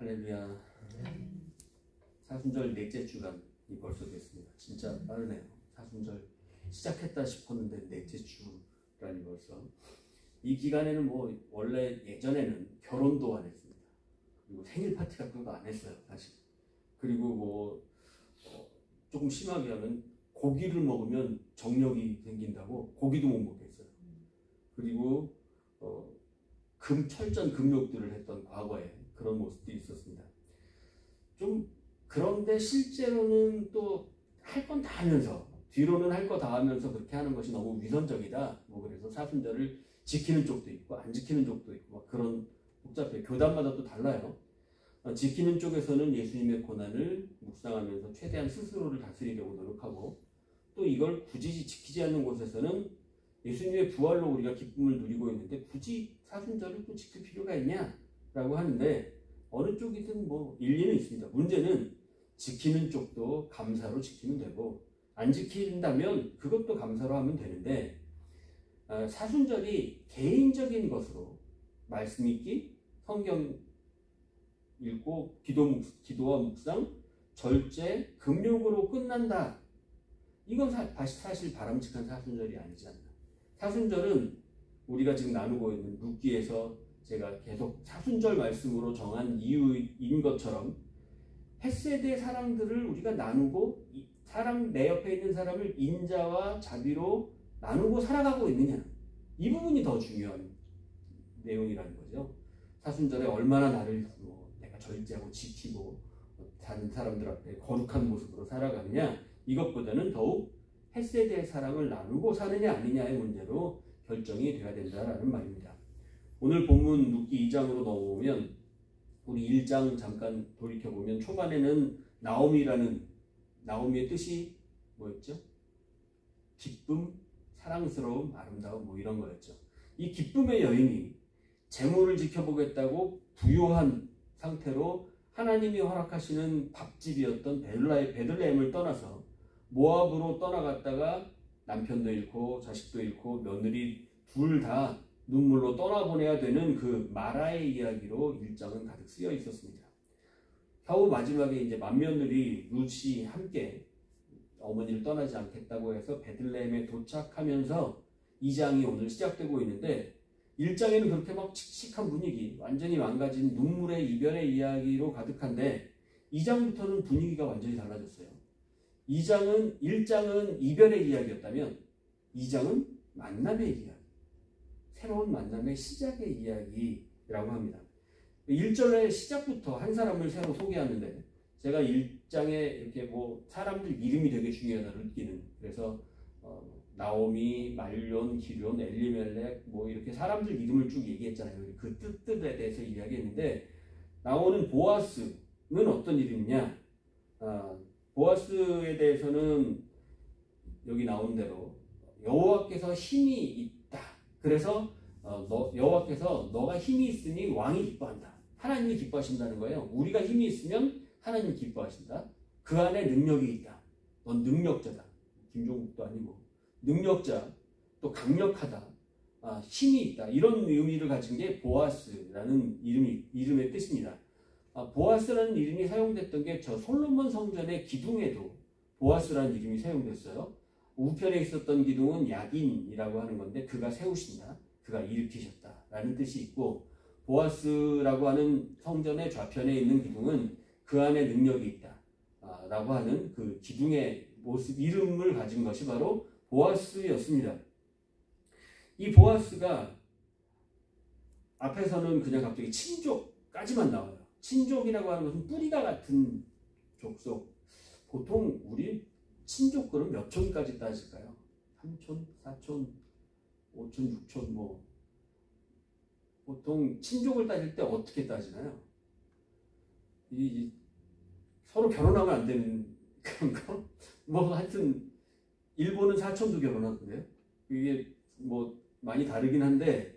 할렐루야. 사순절 넷째 주간이 벌써 됐습니다. 진짜 빠르네요. 사순절 시작했다 싶었는데 넷째 주간이 벌써. 이 기간에는 뭐 원래 예전에는 결혼도 안 했습니다. 그리고 생일 파티 같은 거 안 했어요, 사실. 그리고 뭐 조금 심하게 하면 고기를 먹으면 정력이 생긴다고 고기도 못 먹겠어요. 그리고 철전 금욕들을 했던 과거에 그런 모습도 있었습니다. 좀 그런데 실제로는 또 할 건 다 하면서 뒤로는 할 거 다 하면서 그렇게 하는 것이 너무 위선적이다. 뭐 그래서 사순절을 지키는 쪽도 있고 안 지키는 쪽도 있고 막 그런 복잡해요. 교단마다 또 달라요. 지키는 쪽에서는 예수님의 고난을 묵상하면서 최대한 스스로를 다스리려고 노력하고, 또 이걸 굳이 지키지 않는 곳에서는 예수님의 부활로 우리가 기쁨을 누리고 있는데 굳이 사순절을 또 지킬 필요가 있냐라고 하는데, 어느 쪽이든 뭐 일리는 있습니다. 문제는 지키는 쪽도 감사로 지키면 되고 안 지킨다면 그것도 감사로 하면 되는데, 사순절이 개인적인 것으로 말씀 읽기, 성경 읽고 기도와 묵상, 절제, 금욕으로 끝난다. 이건 사실 바람직한 사순절이 아니지 않나. 사순절은 우리가 지금 나누고 있는 룻기에서 제가 계속 사순절 말씀으로 정한 이유인 것처럼 헷세대 사랑들을 우리가 나누고 내 옆에 있는 사람을 인자와 자비로 나누고 살아가고 있느냐, 이 부분이 더 중요한 내용이라는 거죠. 사순절에 얼마나 나를 내가 절제하고 지키고 다른 사람들 앞에 거룩한 모습으로 살아가느냐, 이것보다는 더욱 헷세대의 사랑을 나누고 사느냐 아니냐의 문제로 결정이 돼야 된다라는 말입니다. 오늘 본문 룻기 2장으로 넘어오면 우리 1장 잠깐 돌이켜보면 초반에는 나오미의 뜻이 뭐였죠? 기쁨, 사랑스러움, 아름다움, 뭐 이런 거였죠. 이 기쁨의 여인이 재물을 지켜보겠다고 부유한 상태로 하나님이 허락하시는 밥집이었던 베들레헴을 떠나서 모압으로 떠나갔다가 남편도 잃고 자식도 잃고 며느리 둘 다 눈물로 떠나보내야 되는 그 마라의 이야기로 1장은 가득 쓰여 있었습니다. 겨우 마지막에 이제 맏며느리 룻이 함께 어머니를 떠나지 않겠다고 해서 베들레헴에 도착하면서 2장이 오늘 시작되고 있는데, 1장에는 그렇게 막 칙칙한 분위기, 완전히 망가진 눈물의 이별의 이야기로 가득한데 2장부터는 분위기가 완전히 달라졌어요. 1장은 이별의 이야기였다면 2장은 만남의 이야기, 새로운 만남의 시작의 이야기라고 합니다. 1절의 시작부터 한 사람을 새로 소개하는데, 제가 1장에 이렇게 뭐 사람들 이름이 되게 중요하다고 느끼는, 그래서 나오미, 말론, 기럨, 엘리멜렉 뭐 이렇게 사람들 이름을 쭉 얘기했잖아요. 그 뜻들에 대해서 이야기했는데, 나오는 보아스는 어떤 이름이냐? 보아스에 대해서는 여기 나온 대로 여호와께서 힘이 있다. 그래서 여호와께서 너가 힘이 있으니 왕이 기뻐한다. 하나님이 기뻐하신다는 거예요. 우리가 힘이 있으면 하나님이 기뻐하신다. 그 안에 능력이 있다. 넌 능력자다. 김종국도 아니고 능력자, 또 강력하다, 힘이 있다. 이런 의미를 가진 게 보아스라는 이름의 뜻입니다. 보아스라는 이름이 사용됐던 게 저 솔로몬 성전의 기둥에도 보아스라는 이름이 사용됐어요. 우편에 있었던 기둥은 야긴이라고 하는 건데, 그가 세우신다, 그가 일으키셨다라는 뜻이 있고, 보아스라고 하는 성전의 좌편에 있는 기둥은 그 안에 능력이 있다라고 하는 그 기둥의 모습, 이름을 가진 것이 바로 보아스였습니다. 이 보아스가 앞에서는 그냥 갑자기 친족까지만 나와요. 친족이라고 하는 것은 뿌리가 같은 족속. 보통 우리 친족들은 몇 촌까지 따질까요? 3촌, 4촌, 5촌, 6촌 뭐. 보통 친족을 따질 때 어떻게 따지나요? 서로 결혼하면 안 되는 그런 거? 뭐 하여튼 일본은 4촌도 결혼하던데요. 이게 뭐 많이 다르긴 한데,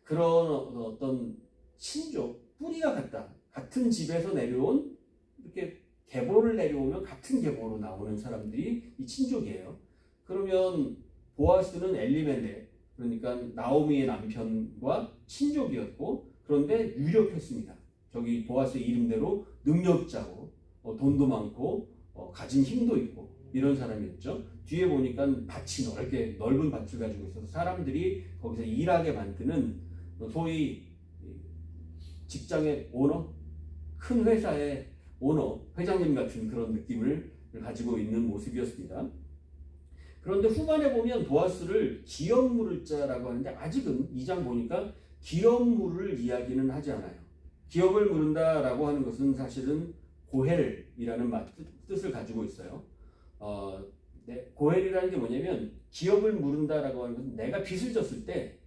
그런 어떤 친족, 뿌리가 같은 집에서 내려온, 이렇게 계보를 내려오면 같은 계보로 나오는 사람들이 이 친족이에요. 그러면 보아스는 엘리멜렉, 그러니까 나오미의 남편과 친족이었고, 그런데 유력했습니다. 저기 보아스의 이름대로 능력자고 돈도 많고 가진 힘도 있고 이런 사람이었죠. 뒤에 보니까 밭이 넓은 밭을 가지고 있어서 사람들이 거기서 일하게 만드는 소위 직장의 오너, 큰 회사의 오너, 회장님 같은 그런 느낌을 가지고 있는 모습이었습니다. 그런데 후반에 보면 보아스를 기업 물을 자라고 하는데 아직은 2장 보니까 기업 물을 이야기는 하지 않아요. 기업을 물은다라고 하는 것은 사실은 고헬이라는 뜻을 가지고 있어요. 고헬이라는 게 뭐냐면 기업을 물은다라고 하는 것은 내가 빚을 졌을 때,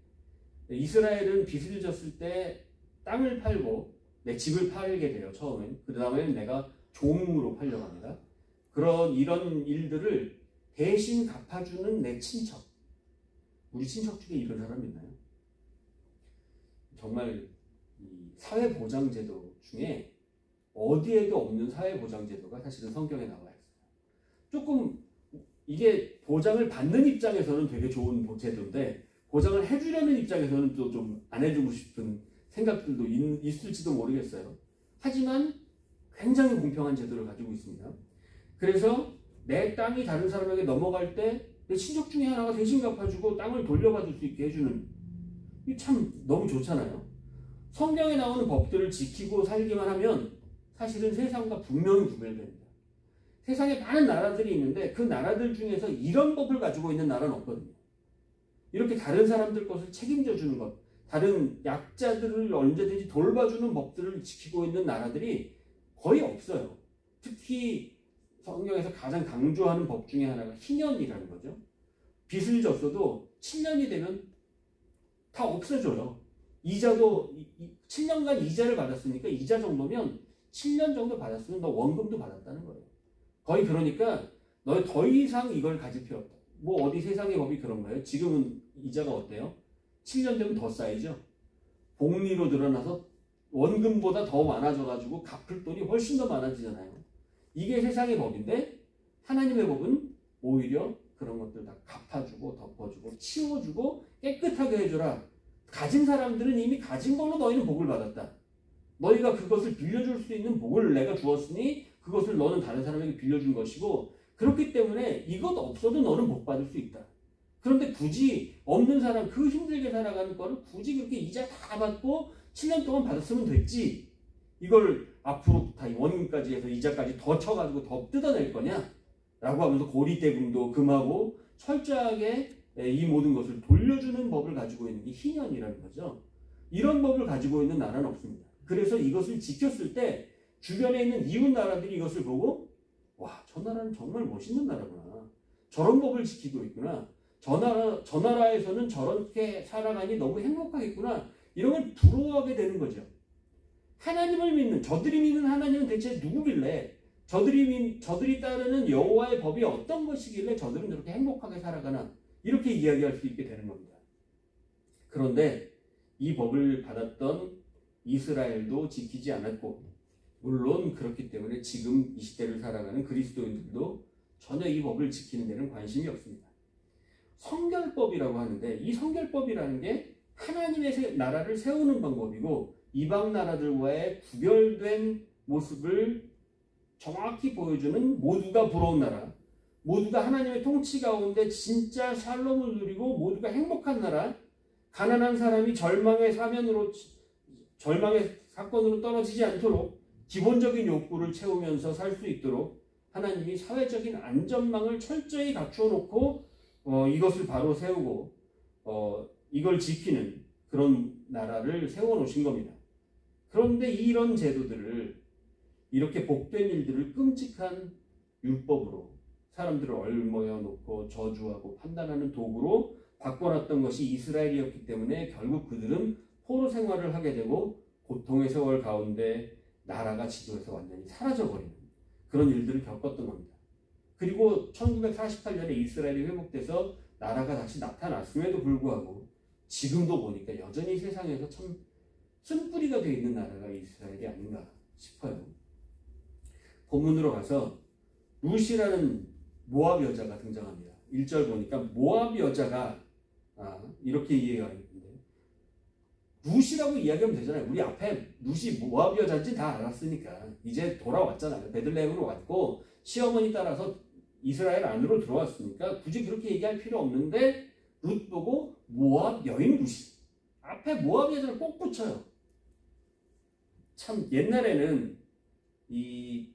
이스라엘은 빚을 졌을 때 땅을 팔고 내 집을 팔게 돼요. 처음엔. 그 다음에는 내가 종으로 팔려고 합니다. 이런 일들을 대신 갚아주는 내 친척. 우리 친척 중에 이런 사람 있나요? 정말 사회보장제도 중에 어디에도 없는 사회보장제도가 사실은 성경에 나와 있어요. 조금 이게 보장을 받는 입장에서는 되게 좋은 제도인데 보장을 해주려는 입장에서는 또 좀 안 해주고 싶은 생각들도 있을지도 모르겠어요. 하지만 굉장히 공평한 제도를 가지고 있습니다. 그래서 내 땅이 다른 사람에게 넘어갈 때 내 친척 중에 하나가 대신 갚아주고 땅을 돌려받을 수 있게 해주는, 이게 참 너무 좋잖아요. 성경에 나오는 법들을 지키고 살기만 하면 사실은 세상과 분명히 구별됩니다. 세상에 많은 나라들이 있는데 그 나라들 중에서 이런 법을 가지고 있는 나라는 없거든요. 이렇게 다른 사람들 것을 책임져 주는 것, 다른 약자들을 언제든지 돌봐주는 법들을 지키고 있는 나라들이 거의 없어요. 특히 성경에서 가장 강조하는 법 중에 하나가 희년이라는 거죠. 빚을 졌어도 7년이 되면 다 없어져요. 이자도 7년간 이자를 받았으니까 이자 정도면 7년 정도 받았으면 너 원금도 받았다는 거예요. 거의 그러니까 너 더 이상 이걸 가질 필요 없다. 뭐 어디 세상의 법이 그런가요? 지금은 이자가 어때요? 7년 되면 더 쌓이죠. 복리로 늘어나서 원금보다 더 많아져가지고 갚을 돈이 훨씬 더 많아지잖아요. 이게 세상의 법인데 하나님의 법은 오히려 그런 것들 다 갚아주고 덮어주고 치워주고 깨끗하게 해줘라. 가진 사람들은 이미 가진 걸로 너희는 복을 받았다. 너희가 그것을 빌려줄 수 있는 복을 내가 주었으니 그것을 너는 다른 사람에게 빌려준 것이고, 그렇기 때문에 이것 없어도 너는 복 받을 수 있다. 그런데 굳이 없는 사람, 그 힘들게 살아가는 거를 굳이 그렇게 이자 다 받고 7년 동안 받았으면 됐지. 이걸 앞으로 다 원금까지 해서 이자까지 더 쳐가지고 더 뜯어낼 거냐? 라고 하면서 고리대금도 금하고 철저하게 이 모든 것을 돌려주는 법을 가지고 있는 게 희년이라는 거죠. 이런 법을 가지고 있는 나라는 없습니다. 그래서 이것을 지켰을 때 주변에 있는 이웃 나라들이 이것을 보고 와, 저 나라는 정말 멋있는 나라구나. 저런 법을 지키고 있구나. 저 나라에서는 저렇게 살아가니 너무 행복하겠구나. 이런 걸 부러워하게 되는 거죠. 하나님을 믿는, 저들이 믿는 하나님은 대체 누구길래, 저들이 따르는 여호와의 법이 어떤 것이길래 저들은 저렇게 행복하게 살아가나, 이렇게 이야기할 수 있게 되는 겁니다. 그런데 이 법을 받았던 이스라엘도 지키지 않았고, 물론 그렇기 때문에 지금 이 시대를 살아가는 그리스도인들도 전혀 이 법을 지키는 데는 관심이 없습니다. 성결법이라고 하는데, 이 성결법이라는 게 하나님의 나라를 세우는 방법이고 이방 나라들과의 구별된 모습을 정확히 보여주는, 모두가 부러운 나라, 모두가 하나님의 통치 가운데 진짜 샬롬을 누리고 모두가 행복한 나라, 가난한 사람이 절망의 사건으로 떨어지지 않도록 기본적인 욕구를 채우면서 살 수 있도록 하나님이 사회적인 안전망을 철저히 갖추어 놓고 이것을 바로 세우고 이걸 지키는 그런 나라를 세워놓으신 겁니다. 그런데 이런 제도들을, 이렇게 복된 일들을 끔찍한 율법으로 사람들을 얼머여 놓고 저주하고 판단하는 도구로 바꿔놨던 것이 이스라엘이었기 때문에 결국 그들은 포로 생활을 하게 되고 고통의 세월 가운데 나라가 지도에서 완전히 사라져버리는 그런 일들을 겪었던 겁니다. 그리고 1948년에 이스라엘이 회복돼서 나라가 다시 나타났음에도 불구하고 지금도 보니까 여전히 세상에서 참 쓴뿌리가 되어 있는 나라가 이스라엘이 아닌가 싶어요. 본문으로 가서 룻이라는 모압 여자가 등장합니다. 1절 보니까 모압 여자가 이렇게 이해가 있는데, 룻이라고 이야기하면 되잖아요. 우리 앞에 룻이 모압 여자인지 다 알았으니까. 이제 돌아왔잖아요. 베들레헴으로 왔고 시어머니 따라서 이스라엘 안으로 들어왔으니까 굳이 그렇게 얘기할 필요 없는데 룻 보고 모압 여인 룻이 앞에 모압 여자를 꼭 붙여요. 참 옛날에는 이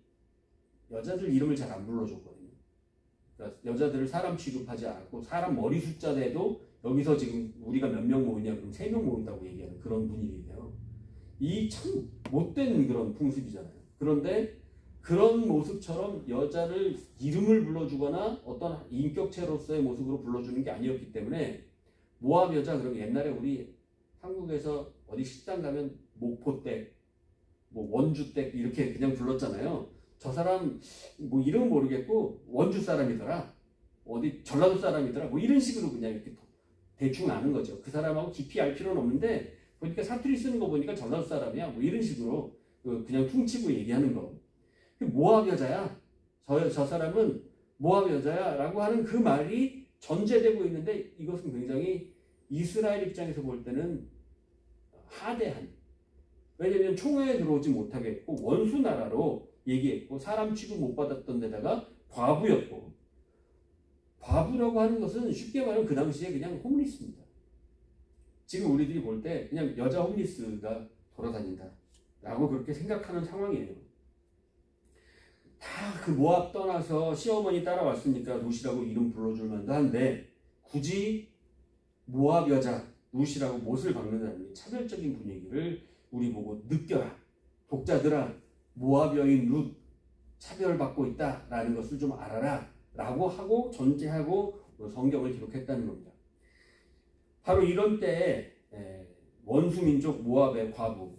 여자들 이름을 잘 안 불러줬거든요. 그러니까 여자들을 사람 취급하지 않았고 사람 머리 숫자 대도 여기서 지금 우리가 몇 명 모이냐 그럼 3명 모인다고 얘기하는 그런 분위기예요. 이 참 못된 그런 풍습이잖아요. 그런데 그런 모습처럼 여자를 이름을 불러주거나 어떤 인격체로서의 모습으로 불러주는 게 아니었기 때문에 모압 여자 그러면 옛날에 우리 한국에서 어디 식당 가면 목포댁, 뭐 원주댁 이렇게 그냥 불렀잖아요. 저 사람 뭐 이름은 모르겠고 원주 사람이더라, 어디 전라도 사람이더라, 뭐 이런 식으로 그냥 이렇게 대충 아는 거죠. 그 사람하고 깊이 알 필요는 없는데 보니까 사투리 쓰는 거 보니까 전라도 사람이야, 뭐 이런 식으로 그냥 퉁치고 얘기하는 거. 모압 여자야, 저 사람은 모압 여자야 라고 하는 그 말이 전제되고 있는데 이것은 굉장히 이스라엘 입장에서 볼 때는 하대한, 왜냐면 총회에 들어오지 못하게 했고 원수 나라로 얘기했고 사람 취급 못 받았던 데다가 과부였고, 과부라고 하는 것은 쉽게 말하면 그 당시에 그냥 홈리스입니다. 지금 우리들이 볼 때 그냥 여자 홈리스가 돌아다닌다 라고 그렇게 생각하는 상황이에요. 다 그 모압 떠나서 시어머니 따라왔으니까 룻이라고 이름 불러줄 만도 한데 굳이 모압 여자 룻이라고 못을 박는다는 차별적인 분위기를 우리 보고 느껴라, 독자들아, 모압 여인 룻 차별받고 있다라는 것을 좀 알아라 라고 하고 전제하고 성경을 기록했다는 겁니다. 바로 이런 때에 원수민족 모압의 과부,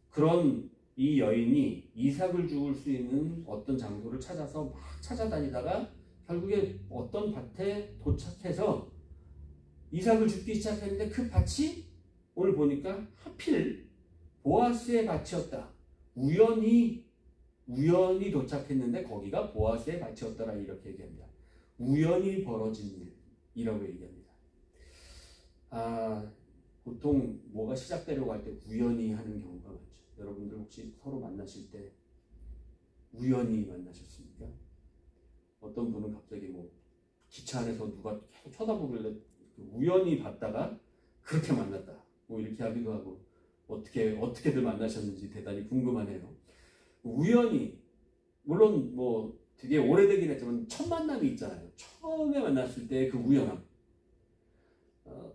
그런 이 여인이 이삭을 죽을 수 있는 어떤 장소를 찾아서 막 찾아다니다가 결국에 어떤 밭에 도착해서 이삭을 죽기 시작했는데 그 밭이 오늘 보니까 하필 보아스의 밭이었다. 우연히 도착했는데 거기가 보아스의 밭이었더라 이렇게 얘기합니다. 우연히 벌어진 일이라고 얘기합니다. 보통 뭐가 시작되려고 할 때 우연히 하는 경우가 많죠. 여러분들 혹시 서로 만나실 때 우연히 만나셨습니까? 어떤 분은 갑자기 뭐 기차 안에서 누가 계속 쳐다보길래 우연히 봤다가 그렇게 만났다 뭐 이렇게 하기도 하고, 어떻게들 만나셨는지 대단히 궁금하네요. 우연히, 물론 뭐 되게 오래되긴 했지만 첫 만남이 있잖아요. 처음에 만났을 때 그 우연함.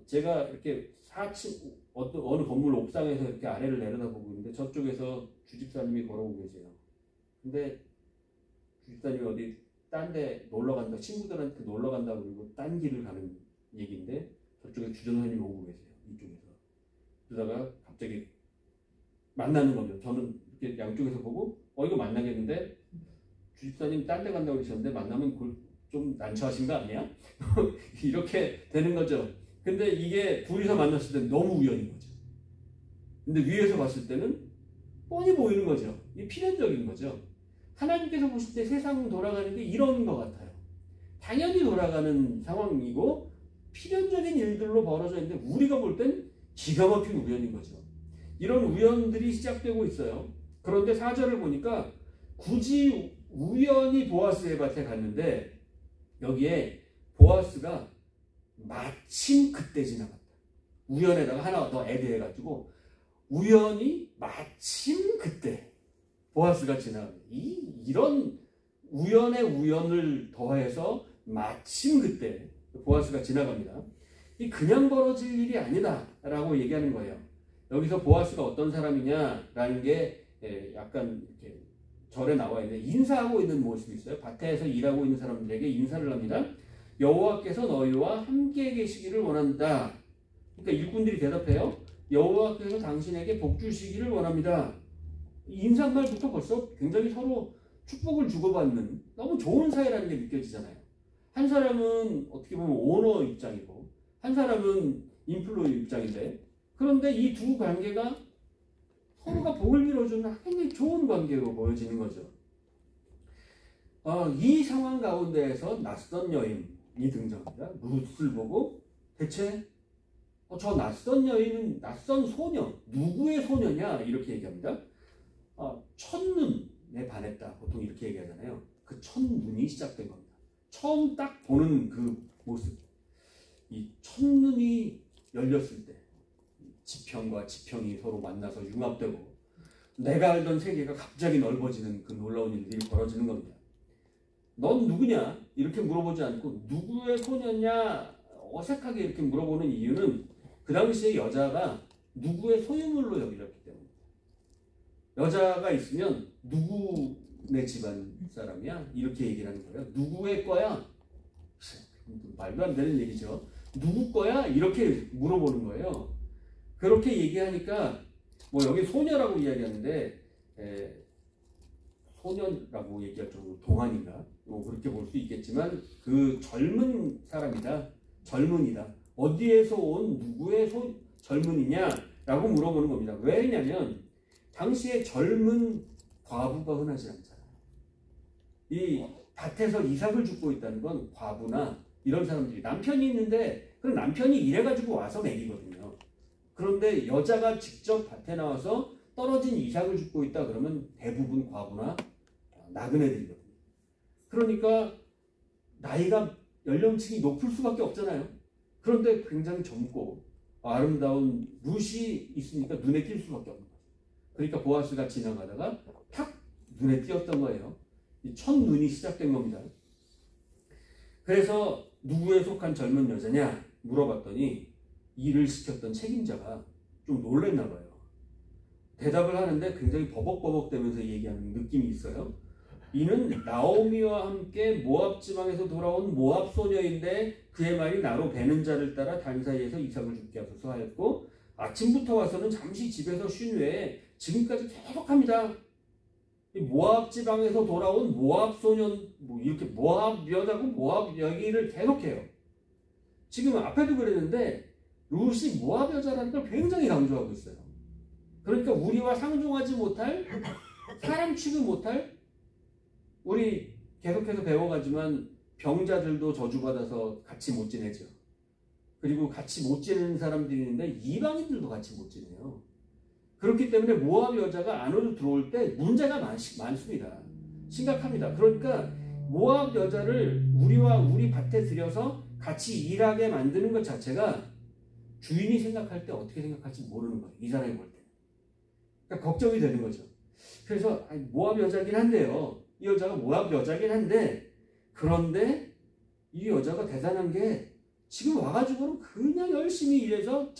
제가 이렇게 4층 어느 건물 옥상에서 이렇게 아래를 내려다보고 있는데 저쪽에서 주집사님이 걸어오고 계세요. 근데 주집사님이 어디 딴 데 놀러 간다, 친구들한테 놀러 간다 그러고 딴 길을 가는 얘기인데 저쪽에 주전사님이 오고 계세요. 이쪽에서. 그러다가 갑자기 만나는 거죠. 저는 이렇게 양쪽에서 보고 이거 만나겠는데 주집사님 딴 데 간다고 그러셨는데 만나면 좀 난처하신 거 아니야? 이렇게 되는 거죠. 근데 이게 둘이서 만났을 때 너무 우연인 거죠. 근데 위에서 봤을 때는 뻔히 보이는 거죠. 이게 필연적인 거죠. 하나님께서 보실 때 세상 돌아가는 게 이런 것 같아요. 당연히 돌아가는 상황이고 필연적인 일들로 벌어져 있는데 우리가 볼 땐 기가 막힌 우연인 거죠. 이런 우연들이 시작되고 있어요. 그런데 4절을 보니까 굳이 우연히 보아스의 밭에 갔는데 여기에 보아스가 마침 그때 지나갔다. 우연에다가 하나 더 애드해가지고 우연히 마침 그때 보아스가 지나갑니다. 이런 우연의 우연을 더해서 마침 그때 보아스가 지나갑니다. 이 그냥 벌어질 일이 아니다 라고 얘기하는 거예요. 여기서 보아스가 어떤 사람이냐라는 게 약간 이렇게 절에 나와 있는데 인사하고 있는 모습이 있어요. 밭에서 일하고 있는 사람들에게 인사를 합니다. 여호와께서 너희와 함께 계시기를 원한다. 그러니까 일꾼들이 대답해요. 여호와께서 당신에게 복 주시기를 원합니다. 인사말부터 벌써 굉장히 서로 축복을 주고받는 너무 좋은 사이라는 게 느껴지잖아요. 한 사람은 어떻게 보면 오너 입장이고 한 사람은 인플루어 입장인데, 그런데 이 두 관계가 서로가 복을 빌어주는 굉장히 좋은 관계로 보여지는 거죠. 이 상황 가운데에서 낯선 여인이 등장합니다. 룻을 보고 대체 저 낯선 여인은 낯선 소녀, 누구의 소녀냐 이렇게 얘기합니다. 첫눈에 반했다 보통 이렇게 얘기하잖아요. 그 첫눈이 시작된 겁니다. 처음 딱 보는 그 모습, 이 첫눈이 열렸을 때 지평과 지평이 서로 만나서 융합되고 내가 알던 세계가 갑자기 넓어지는 그 놀라운 일들이 벌어지는 겁니다. 넌 누구냐? 이렇게 물어보지 않고 누구의 소녀냐? 어색하게 이렇게 물어보는 이유는 그 당시에 여자가 누구의 소유물로 여기렸기 때문입니다. 여자가 있으면 누구네 집안 사람이야? 이렇게 얘기를 하는 거예요. 누구의 거야? 말도 안 되는 얘기죠. 누구 거야? 이렇게 물어보는 거예요. 그렇게 얘기하니까 뭐 여기 소녀라고 이야기하는데 소녀라고 얘기할 정도로 동안인가? 뭐 그렇게 볼 수 있겠지만 그 젊은 사람이다. 젊은이다. 어디에서 온 누구의 젊은이냐라고 물어보는 겁니다. 왜냐면 당시에 젊은 과부가 흔하지 않잖아요. 이 밭에서 이삭을 줍고 있다는 건 과부나 이런 사람들이 남편이 있는데 그 남편이 일해가지고 와서 먹이거든요. 그런데 여자가 직접 밭에 나와서 떨어진 이삭을 줍고 있다 그러면 대부분 과부나 나그네들이거든요. 그러니까 나이가 연령층이 높을 수밖에 없잖아요. 그런데 굉장히 젊고 아름다운 룻이 있으니까 눈에 띌 수밖에 없는 거죠. 그러니까 보아스가 지나가다가 탁 눈에 띄었던 거예요. 이 첫눈이 시작된 겁니다. 그래서 누구에 속한 젊은 여자냐 물어봤더니 일을 시켰던 책임자가 좀 놀랬나 봐요. 대답을 하는데 굉장히 버벅버벅대면서 얘기하는 느낌이 있어요. 이는 나오미와 함께 모압 지방에서 돌아온 모압 소녀인데 그의 말이 나로 베는 자를 따라 단 사이에서 이삭을 죽게 하소서 하였고 아침부터 와서는 잠시 집에서 쉰 후에 지금까지 계속합니다. 이 모압 지방에서 돌아온 모압 소년 뭐 이렇게 모압 여자고 모압 여기를 계속해요. 지금 앞에도 그랬는데 룻이 모압 여자라는 걸 굉장히 강조하고 있어요. 그러니까 우리와 상종하지 못할 사람 취급 못할 우리 계속해서 배워가지만 병자들도 저주받아서 같이 못 지내죠. 그리고 같이 못 지내는 사람들이 있는데 이방인들도 같이 못 지내요. 그렇기 때문에 모압 여자가 안으로 들어올 때 문제가 많습니다. 심각합니다. 그러니까 모압 여자를 우리와 우리 밭에 들여서 같이 일하게 만드는 것 자체가 주인이 생각할 때 어떻게 생각할지 모르는 거예요. 이 사람이 볼 때. 그러니까 걱정이 되는 거죠. 그래서 모압 여자긴 한데요. 이 여자가 모압 여자긴 한데 그런데 이 여자가 대단한 게 지금 와가지고는 그냥 열심히 일해서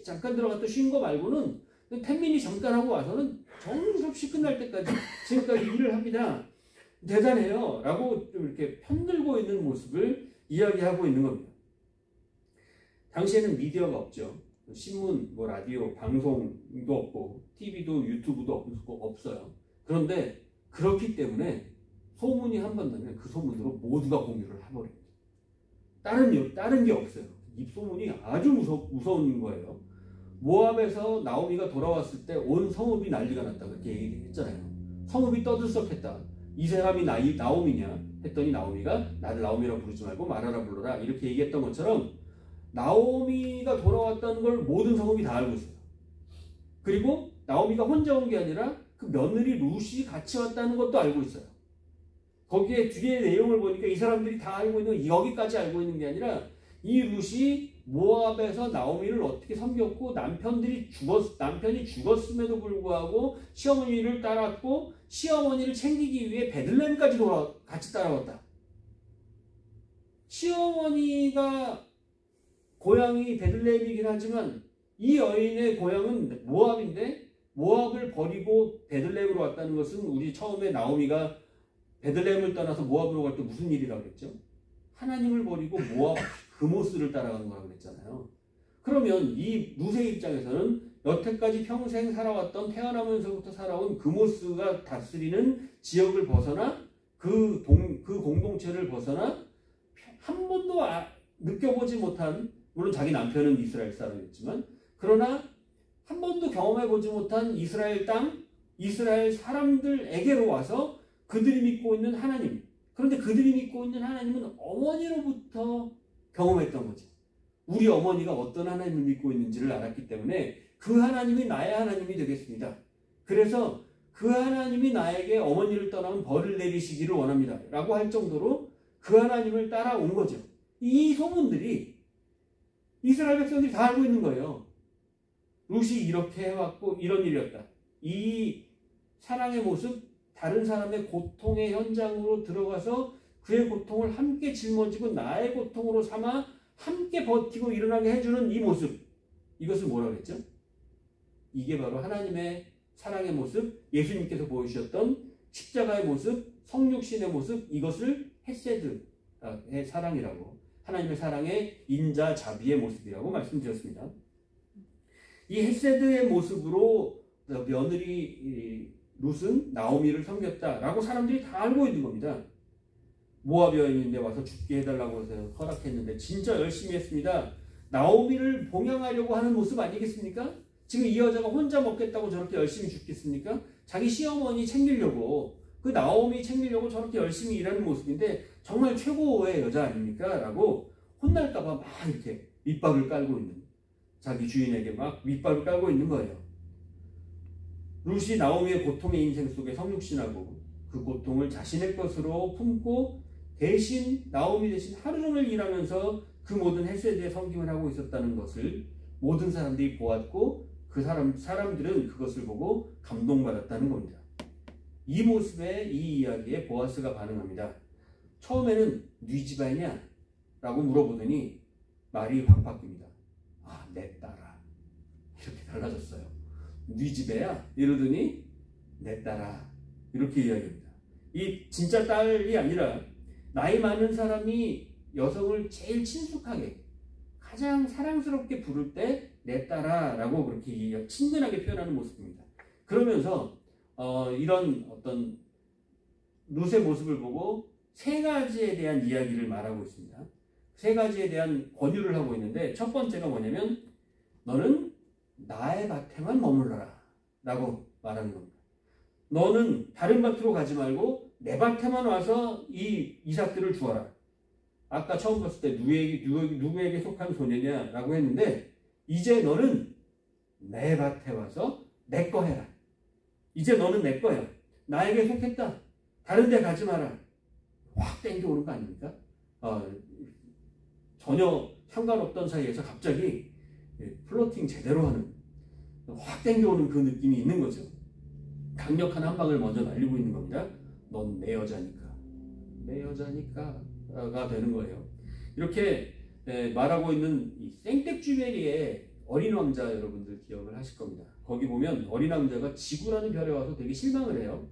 잠깐 들어갔다 쉰 거 말고는 텐민이 잠깐 하고 와서는 정신없이 끝날 때까지 지금까지 일을 합니다. 대단해요. 라고 좀 이렇게 편들고 있는 모습을 이야기하고 있는 겁니다. 당시에는 미디어가 없죠. 신문, 뭐 라디오, 방송도 없고 TV도 유튜브도 없어요. 그런데 그렇기 때문에 소문이 한 번 나면 그 소문으로 모두가 공유를 해버립니다. 다른 게 없어요. 이 소문이 아주 무서운 거예요. 모압에서 나오미가 돌아왔을 때 온 성읍이 난리가 났다 그렇게 얘기했잖아요. 성읍이 떠들썩했다. 이 사람이 나오미냐 했더니 나오미가 나를 나오미라 부르지 말고 마라라 불러라 이렇게 얘기했던 것처럼 나오미가 돌아왔다는 걸 모든 성읍이 다 알고 있어요. 그리고 나오미가 혼자 온 게 아니라 그 며느리 룻이 같이 왔다는 것도 알고 있어요. 거기에 뒤에 내용을 보니까 이 사람들이 다 알고 있는 여기까지 알고 있는 게 아니라 이 룻이 모압에서 나오미를 어떻게 섬겼고 남편이 죽었음에도 불구하고 시어머니를 따랐고 시어머니를 챙기기 위해 베들레헴까지 같이 따라왔다. 시어머니가 고향이 베들레헴이긴 하지만 이 여인의 고향은 모압인데 모압을 버리고 베들레헴으로 왔다는 것은 우리 처음에 나오미가 베들레헴을 떠나서 모압으로 갈 때 무슨 일이라고 그랬죠? 하나님을 버리고 모압 그모스를 따라가는 거라고 그랬잖아요. 그러면 이 룻의 입장에서는 여태까지 평생 살아왔던 태어나면서부터 살아온 그모스가 다스리는 지역을 벗어나 그 공동체를 벗어나 한 번도 느껴보지 못한 물론 자기 남편은 이스라엘 사람이었지만 그러나 한 번도 경험해보지 못한 이스라엘 땅, 이스라엘 사람들에게로 와서 그들이 믿고 있는 하나님. 그런데 그들이 믿고 있는 하나님은 어머니로부터 경험했던 거지. 우리 어머니가 어떤 하나님을 믿고 있는지를 알았기 때문에 그 하나님이 나의 하나님이 되겠습니다. 그래서 그 하나님이 나에게 어머니를 떠나면 벌을 내리시기를 원합니다. 라고 할 정도로 그 하나님을 따라온 거죠. 이 소문들이 이스라엘 백성들이 다 알고 있는 거예요. 룻이 이렇게 해왔고 이런 일이었다. 이 사랑의 모습, 다른 사람의 고통의 현장으로 들어가서 그의 고통을 함께 짊어지고 나의 고통으로 삼아 함께 버티고 일어나게 해주는 이 모습, 이것을 뭐라고 했죠? 이게 바로 하나님의 사랑의 모습, 예수님께서 보여주셨던 십자가의 모습, 성육신의 모습, 이것을 헤세드의 사랑이라고, 하나님의 사랑의 인자자비의 모습이라고 말씀드렸습니다. 이 헤세드의 모습으로 며느리 룻은 나오미를 섬겼다라고 사람들이 다 알고 있는 겁니다. 모압 여인인데 와서 죽게 해달라고 해서 허락했는데 진짜 열심히 했습니다. 나오미를 봉양하려고 하는 모습 아니겠습니까? 지금 이 여자가 혼자 먹겠다고 저렇게 열심히 죽겠습니까? 자기 시어머니 챙기려고, 그 나오미 챙기려고 저렇게 열심히 일하는 모습인데 정말 최고의 여자 아닙니까? 라고 혼날까봐 막 이렇게 밑밥을 깔고 있는, 자기 주인에게 막 밑밥을 깔고 있는 거예요. 룻이 나오미의 고통의 인생 속에 성육신하고 그 고통을 자신의 것으로 품고 대신 나오미 대신 하루 종일 일하면서 그 모든 헤세드의 섬김을 하고 있었다는 것을 모든 사람들이 보았고 그 사람들은 그것을 보고 감동받았다는 겁니다. 이 모습에, 이 이야기에 보아스가 반응합니다. 처음에는 네 집안이냐? 라고 물어보더니 말이 확 바뀝니다. 아, 내 딸아. 이렇게 달라졌어요. 네 집애야? 이러더니 내 딸아. 이렇게 이야기합니다. 이 진짜 딸이 아니라 나이 많은 사람이 여성을 제일 친숙하게 가장 사랑스럽게 부를 때 내 딸아 라고 그렇게 친근하게 표현하는 모습입니다. 그러면서 이런 어떤 룻의 모습을 보고 세 가지에 대한 이야기를 말하고 있습니다. 세 가지에 대한 권유를 하고 있는데 첫 번째가 뭐냐면 너는 나의 밭에만 머물러라 라고 말하는 겁니다. 너는 다른 밭으로 가지 말고 내 밭에만 와서 이 이삭들을 주어라. 아까 처음 봤을 때 누구에게 속한 소녀냐 라고 했는데 이제 너는 내 밭에 와서 내 거 해라. 이제 너는 내 거야. 나에게 속했다. 다른 데 가지 마라. 확 땡겨오는 거 아닙니까? 전혀 상관없던 사이에서 갑자기 플러팅 제대로 하는, 확 땡겨오는 그 느낌이 있는 거죠. 강력한 한 방을 먼저 날리고 있는 겁니다. 넌 내 여자니까. 내 여자니까가 되는 거예요. 이렇게 말하고 있는 이 생텍쥐베리의 어린 왕자 여러분들 기억을 하실 겁니다. 거기 보면 어린 왕자가 지구라는 별에 와서 되게 실망을 해요.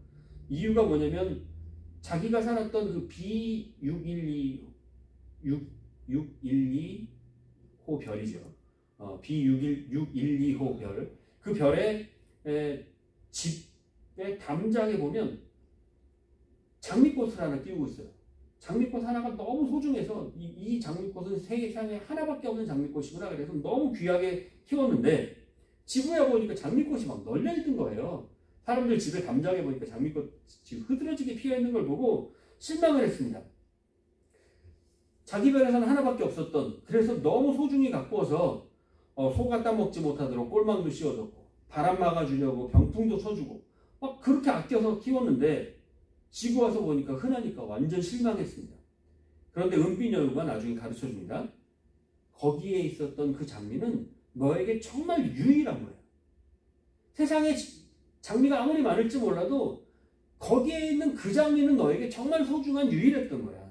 이유가 뭐냐면 자기가 살았던 그 B612호 별이죠. B612호 별. 그 별의 집의 담장에 보면 장미꽃을 하나 띄우고 있어요. 장미꽃 하나가 너무 소중해서 이 장미꽃은 세상에 하나밖에 없는 장미꽃이구나. 그래서 너무 귀하게 키웠는데 지구에 보니까 장미꽃이 막 널려있던 거예요. 사람들 집에 담장에 보니까 장미꽃이 흐드러지게 피어있는 걸 보고 실망을 했습니다. 자기 별에서는 하나밖에 없었던, 그래서 너무 소중히 가꾸어서 소가 따먹지 못하도록 꼴망도 씌워줬고 바람 막아주려고 병풍도 쳐주고 막 그렇게 아껴서 키웠는데 지구 와서 보니까 흔하니까 완전 실망했습니다. 그런데 은빛 여우가 나중에 가르쳐줍니다. 거기에 있었던 그 장미는 너에게 정말 유일한 거예요. 세상에 장미가 아무리 많을지 몰라도 거기에 있는 그 장미는 너에게 정말 소중한 유일했던 거야.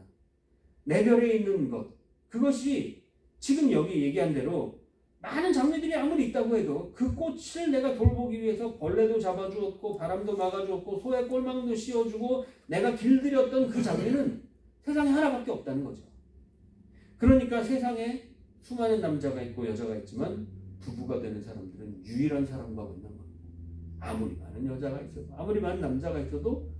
내 별에 있는 것, 그것이 지금 여기 얘기한 대로 많은 장미들이 아무리 있다고 해도 그 꽃을 내가 돌보기 위해서 벌레도 잡아주었고 바람도 막아주었고 소의 꼴망도 씌워주고 내가 길들였던 그 장미는 세상에 하나밖에 없다는 거죠. 그러니까 세상에 수많은 남자가 있고 여자가 있지만 부부가 되는 사람들은 유일한 사람과 만난 겁니다. 아무리 많은 여자가 있어도 아무리 많은 남자가 있어도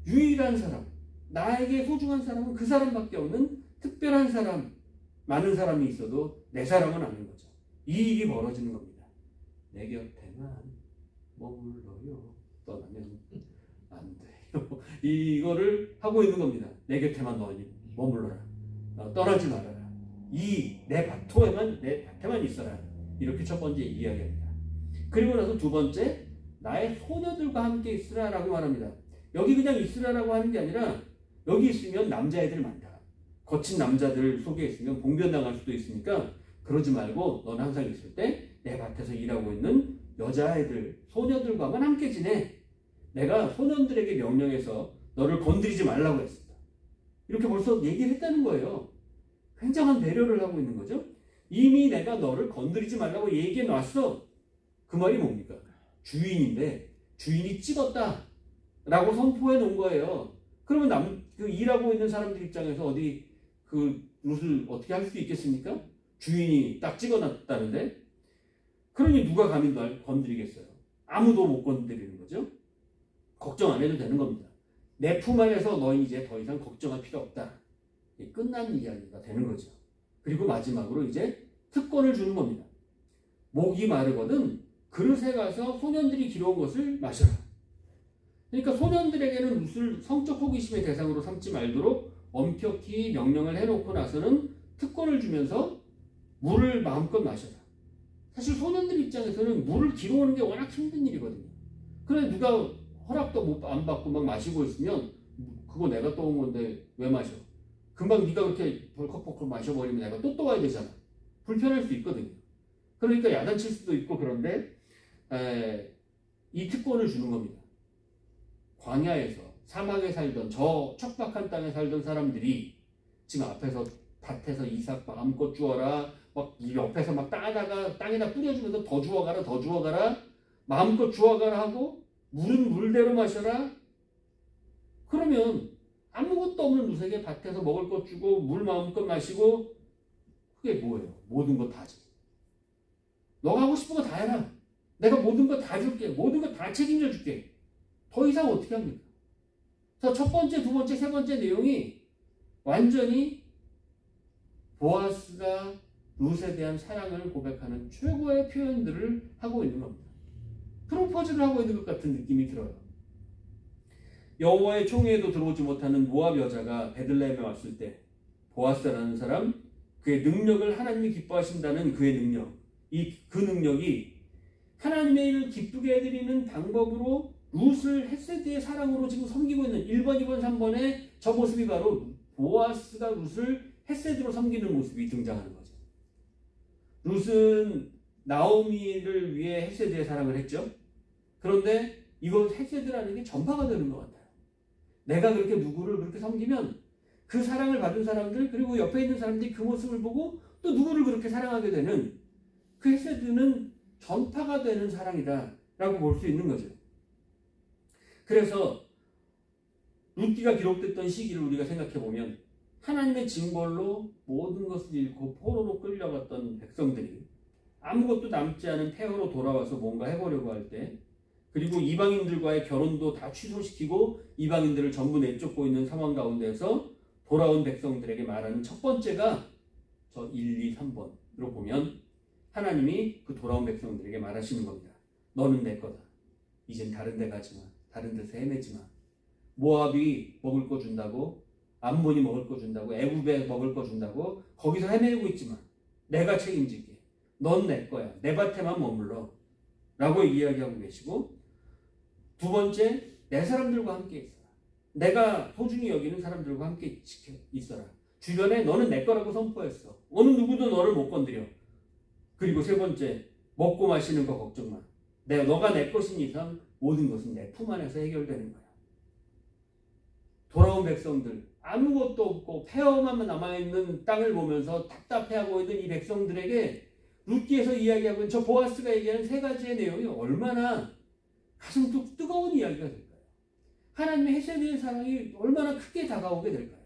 유일한 사람, 나에게 소중한 사람은 그 사람밖에 없는 특별한 사람, 많은 사람이 있어도 내 사람은 아닌 거죠. 이 일이 벌어지는 겁니다. 내 곁에만 머물러요. 떠나면 안 돼요. 이거를 하고 있는 겁니다. 내 곁에만 너희 머물러라. 떠나지 말아라. 내 밭에만 있어라. 이렇게 첫 번째 이야기합니다. 그리고 나서 두 번째, 나의 소녀들과 함께 있으라라고 말합니다. 여기 그냥 있으라라고 하는 게 아니라 여기 있으면 남자애들 많다. 거친 남자들 속에 있으면 봉변당할 수도 있으니까 그러지 말고 너는 항상 있을 때 내 밭에서 일하고 있는 여자애들, 소녀들과만 함께 지내. 내가 소년들에게 명령해서 너를 건드리지 말라고 했습니다. 이렇게 벌써 얘기를 했다는 거예요. 굉장한 배려를 하고 있는 거죠. 이미 내가 너를 건드리지 말라고 얘기해 놨어. 그 말이 뭡니까? 주인인데 주인이 찍었다 라고 선포해 놓은 거예요. 그러면 일하고 있는 사람들 입장에서 어디 룻을 어떻게 할 수 있겠습니까? 주인이 딱 찍어놨다는데. 그러니 누가 감히 날 건드리겠어요? 아무도 못 건드리는 거죠. 걱정 안 해도 되는 겁니다. 내 품 안에서 너희 이제 더 이상 걱정할 필요 없다. 끝난 이야기가 되는 거죠. 그리고 마지막으로 이제 특권을 주는 겁니다. 목이 마르거든 그릇에 가서 소년들이 길어온 것을 마셔라. 그러니까 소년들에게는 룻을 성적 호기심의 대상으로 삼지 말도록 엄격히 명령을 해놓고 나서는 특권을 주면서 물을 마음껏 마셔라. 사실 소년들 입장에서는 물을 길어오는 게 워낙 힘든 일이거든요. 그래 누가 허락도 안 받고 막 마시고 있으면 그거 내가 떠온 건데 왜 마셔? 금방 네가 그렇게 벌컥벌컥 마셔버리면 내가 또 떠와야 되잖아. 불편할 수 있거든요. 그러니까 야단칠 수도 있고 그런데 이 특권을 주는 겁니다. 광야에서 사막에 살던 저 척박한 땅에 살던 사람들이 지금 앞에서 밭에서 이삭 마음껏 주어라 막 옆에서 막 따다가 땅에다 뿌려주면서 더 주워가라 마음껏 주워가라 하고 물은 물대로 마셔라. 그러면 아무것도 없는 룻에게 밭에서 먹을 것 주고 물 마음껏 마시고 그게 뭐예요? 모든 거 다지. 너가 하고 싶은 거 다 해라. 내가 모든 거 다 줄게. 모든 거 다 책임져 줄게. 더 이상 어떻게 합니까? 그래서 첫 번째, 두 번째, 세 번째 내용이 완전히 보아스가 룻에 대한 사랑을 고백하는 최고의 표현들을 하고 있는 겁니다. 프로포즈를 하고 있는 것 같은 느낌이 들어요. 여호와의 총회에도 들어오지 못하는 모압 여자가 베들레헴에 왔을 때 보아스라는 사람, 그의 능력을 하나님이 기뻐하신다는 그의 능력, 그 능력이 하나님의 일을 기쁘게 해드리는 방법으로 룻을 헷세드의 사랑으로 지금 섬기고 있는 1번, 2번, 3번의 저 모습이 바로 보아스가 룻을 헷세드로 섬기는 모습이 등장하는 거죠. 룻은 나오미를 위해 헷세드의 사랑을 했죠. 그런데 이건 헷세드라는 게 전파가 되는 것 같아요. 내가 그렇게 누구를 그렇게 섬기면 그 사랑을 받은 사람들 그리고 옆에 있는 사람들이 그 모습을 보고 또 누구를 그렇게 사랑하게 되는 그 헷세드는 전파가 되는 사랑이다 라고 볼 수 있는 거죠. 그래서 룻기가 기록됐던 시기를 우리가 생각해 보면 하나님의 징벌로 모든 것을 잃고 포로로 끌려갔던 백성들이 아무것도 남지 않은 폐허로 돌아와서 뭔가 해보려고 할 때, 그리고 이방인들과의 결혼도 다 취소시키고 이방인들을 전부 내쫓고 있는 상황 가운데서 돌아온 백성들에게 말하는 첫 번째가 저 1, 2, 3번으로 보면 하나님이 그 돌아온 백성들에게 말하시는 겁니다. 너는 내 거다. 이젠 다른 데 가지 마. 다른 데서 헤매지 마. 모압이 먹을 거 준다고, 암몬이 먹을 거 준다고, 애굽에 먹을 거 준다고 거기서 헤매고 있지 마. 내가 책임질게. 넌 내 거야. 내 밭에만 머물러. 라고 이야기하고 계시고, 두 번째, 내 사람들과 함께 있어라. 내가 소중히 여기는 사람들과 함께 있어라. 주변에 너는 내 거라고 선포했어. 어느 누구도 너를 못 건드려. 그리고 세 번째, 먹고 마시는 거 걱정 마. 너가 내 것인 이상 모든 것은 내 품 안에서 해결되는 거야. 돌아온 백성들, 아무것도 없고 폐허만 남아있는 땅을 보면서 답답해하고 있는 이 백성들에게 룻기에서 이야기하고 있는 저 보아스가 얘기하는 세 가지의 내용이 얼마나 가슴 뜨거운 이야기가 될까요? 하나님의 헷세드의 사랑이 얼마나 크게 다가오게 될까요?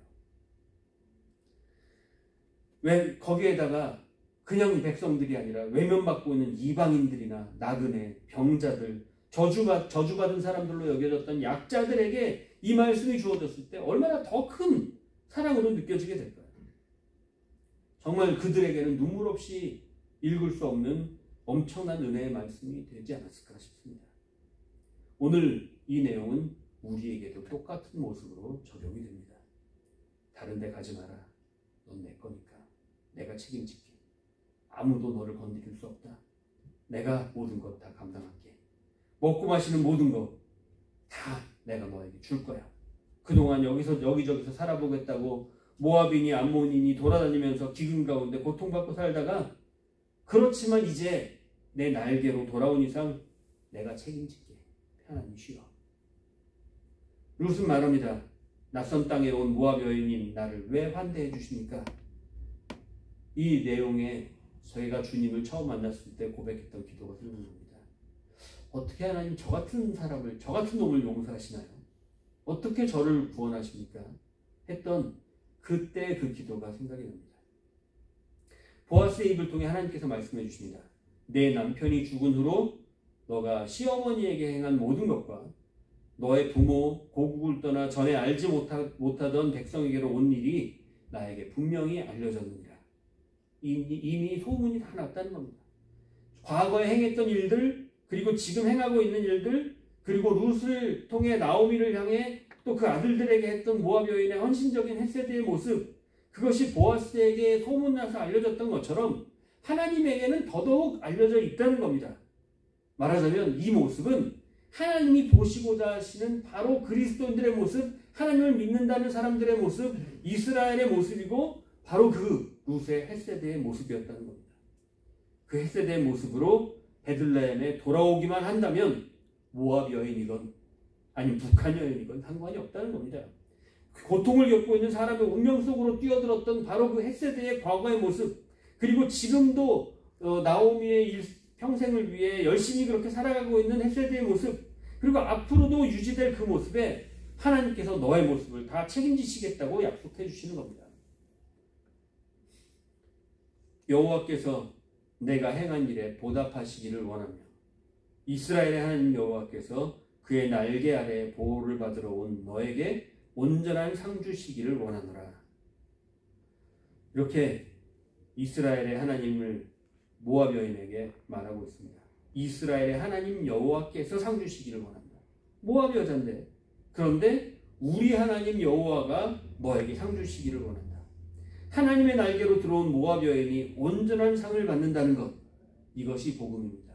왜 거기에다가 그냥 백성들이 아니라 외면받고 있는 이방인들이나 나그네, 병자들, 저주받은 사람들로 여겨졌던 약자들에게 이 말씀이 주어졌을 때 얼마나 더 큰 사랑으로 느껴지게 될까요? 정말 그들에게는 눈물 없이 읽을 수 없는 엄청난 은혜의 말씀이 되지 않았을까 싶습니다. 오늘 이 내용은 우리에게도 똑같은 모습으로 적용이 됩니다. 다른 데 가지 마라. 넌 내 거니까. 내가 책임질게. 아무도 너를 건드릴 수 없다. 내가 모든 것 다 감당할게. 먹고 마시는 모든 것 다 내가 너에게 줄 거야. 그동안 여기저기서 살아보겠다고 모압이니 암몬이니 돌아다니면서 기근 가운데 고통받고 살다가, 그렇지만 이제 내 날개로 돌아온 이상 내가 책임질게. 편안히 쉬어. 룻은 말합니다. 낯선 땅에 온 모압 여인인 나를 왜 환대해 주십니까? 이 내용에 저희가 주님을 처음 만났을 때 고백했던 기도가 생각납니다. 어떻게 하나님 저 같은 사람을, 저 같은 놈을 용서하시나요? 어떻게 저를 구원하십니까? 했던 그때 그 기도가 생각이 납니다. 보아스의 입을 통해 하나님께서 말씀해 주십니다. 내 남편이 죽은 후로 너가 시어머니에게 행한 모든 것과 너의 부모, 고국을 떠나 전에 알지 못하던 백성에게로 온 일이 나에게 분명히 알려졌느니라. 이미 소문이 다 났다는 겁니다. 과거에 행했던 일들, 그리고 지금 행하고 있는 일들, 그리고 룻을 통해 나오미를 향해 또 그 아들들에게 했던 모압 여인의 헌신적인 헷세드의 모습, 그것이 보아스에게 소문나서 알려졌던 것처럼 하나님에게는 더더욱 알려져 있다는 겁니다. 말하자면 이 모습은 하나님이 보시고자 하시는 바로 그리스도인들의 모습, 하나님을 믿는다는 사람들의 모습, 이스라엘의 모습이고 바로 그 룻의 헷세드의 모습이었다는 겁니다. 그 헷세드의 모습으로 베들레헴에 돌아오기만 한다면 모압 여인이건 아니면 북한 여인이건 상관이 없다는 겁니다. 고통을 겪고 있는 사람의 운명 속으로 뛰어들었던 바로 그 헷세드의 과거의 모습, 그리고 지금도 나오미의 평생을 위해 열심히 그렇게 살아가고 있는 헷세드의 모습, 그리고 앞으로도 유지될 그 모습에 하나님께서 너의 모습을 다 책임지시겠다고 약속해 주시는 겁니다. 여호와께서 내가 행한 일에 보답하시기를 원하며 이스라엘의 하나님 여호와께서 그의 날개 아래 보호를 받으러 온 너에게 온전한 상 주시기를 원하노라. 이렇게 이스라엘의 하나님을 모압 여인에게 말하고 있습니다. 이스라엘의 하나님 여호와께서 상 주시기를 원한다. 모압 여자인데, 그런데 우리 하나님 여호와가 너에게 상 주시기를 원한다. 하나님의 날개로 들어온 모압 여인이 온전한 상을 받는다는 것, 이것이 복음입니다.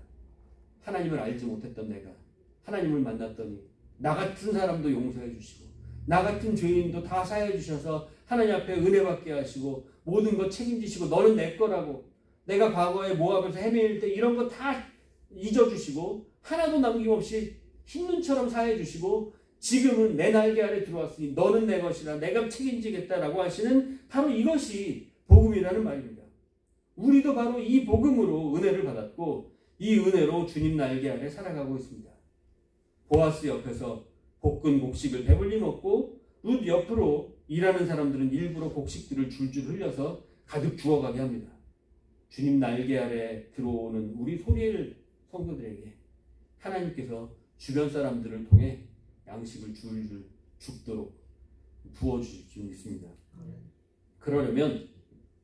하나님을 알지 못했던 내가 하나님을 만났더니 나 같은 사람도 용서해 주시고 나 같은 죄인도 다 사해 주셔서 하나님 앞에 은혜 받게 하시고 모든 것 책임지시고 너는 내 거라고, 내가 과거에 모압에서 헤매일 때 이런 거 다 잊어주시고 하나도 남김없이 흰눈처럼 사해 주시고 지금은 내 날개 아래 들어왔으니 너는 내 것이라 내가 책임지겠다라고 하시는 바로 이것이 복음이라는 말입니다. 우리도 바로 이 복음으로 은혜를 받았고 이 은혜로 주님 날개 아래 살아가고 있습니다. 보아스 옆에서 볶은 곡식을 배불리 먹고 룻 옆으로 일하는 사람들은 일부러 곡식들을 줄줄 흘려서 가득 주워가게 합니다. 주님 날개 아래 들어오는 우리 소리엘 성도들에게 하나님께서 주변 사람들을 통해 양식을 줄줄 죽도록 부어주실 줄 믿습니다. 그러려면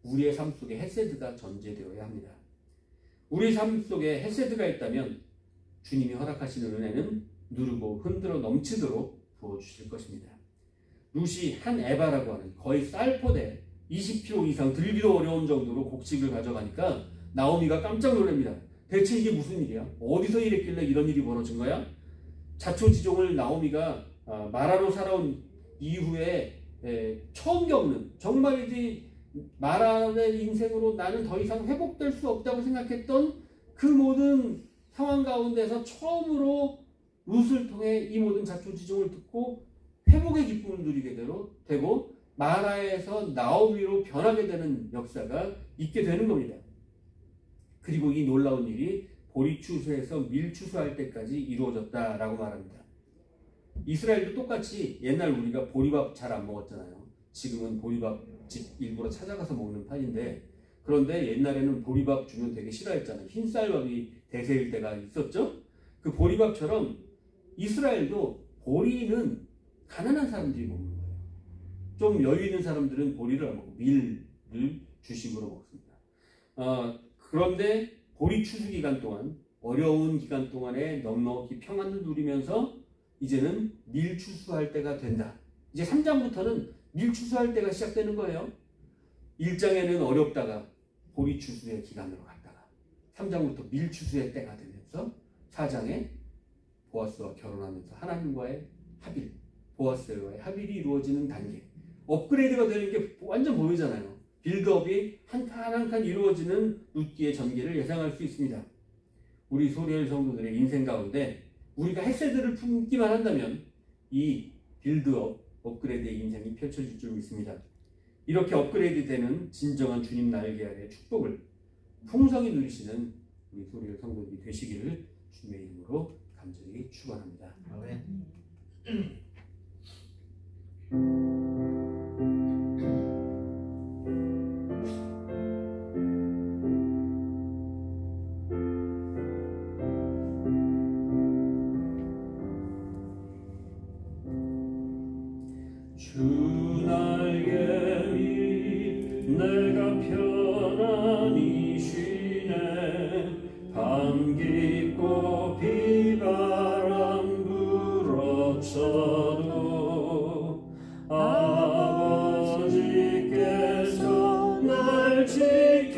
우리의 삶 속에 헷세드가 전제되어야 합니다. 우리 삶 속에 헷세드가 있다면 주님이 허락하시는 은혜는 누르고 흔들어 넘치도록 부어주실 것입니다. 룻이 한 에바라고 하는 거의 쌀포대 20kg 이상 들기도 어려운 정도로 곡식을 가져가니까 나오미가 깜짝 놀랍니다. 대체 이게 무슨 일이야? 어디서 이랬길래 이런 일이 벌어진 거야? 자초지종을 나오미가 마라로 살아온 이후에 처음 겪는, 정말이지 마라의 인생으로 나는 더 이상 회복될 수 없다고 생각했던 그 모든 상황 가운데서 처음으로 룻을 통해 이 모든 자초지종을 듣고 회복의 기쁨을 누리게 되고 마라에서 나오미로 변하게 되는 역사가 있게 되는 겁니다. 그리고 이 놀라운 일이 보리추수에서 밀추수할 때까지 이루어졌다라고 말합니다. 이스라엘도 똑같이 옛날 우리가 보리밥 잘 안 먹었잖아요. 지금은 보리밥집 일부러 찾아가서 먹는 판인데, 그런데 옛날에는 보리밥 주면 되게 싫어했잖아요. 흰쌀밥이 대세일 때가 있었죠. 그 보리밥처럼 이스라엘도 보리는 가난한 사람들이 먹는 거예요. 좀 여유 있는 사람들은 보리를 안 먹고 밀을 주식으로 먹습니다. 그런데 보리 추수 기간 동안, 어려운 기간 동안에 넉넉히 평안을 누리면서 이제는 밀 추수할 때가 된다. 이제 3장부터는 밀 추수할 때가 시작되는 거예요. 1장에는 어렵다가 보리추수의 기간으로 갔다가 3장부터 밀추수의 때가 되면서 4장에 보아스와 결혼하면서 하나님과의 합일, 보아스와의 합일이 이루어지는 단계, 업그레이드가 되는 게 완전 보이잖아요. 빌드업이 한 칸 한 칸 이루어지는 룻기의 전개를 예상할 수 있습니다. 우리 소리엘 성도들의 인생 가운데 우리가 헤세드를 품기만 한다면 이 빌드업, 업그레이드의 인생이 펼쳐질 줄 믿습니다. 이렇게 업그레이드 되는 진정한 주님 날개 아래 축복을 풍성히 누리시는 우리 소리엘 성도들이 되시기를 주님의 이름으로 간절히 축원합니다. 아멘. 주 날개 위 내가 편안히 쉬네. 밤 깊고 비바람 불어쳐도 아버지께서 날 지켜주시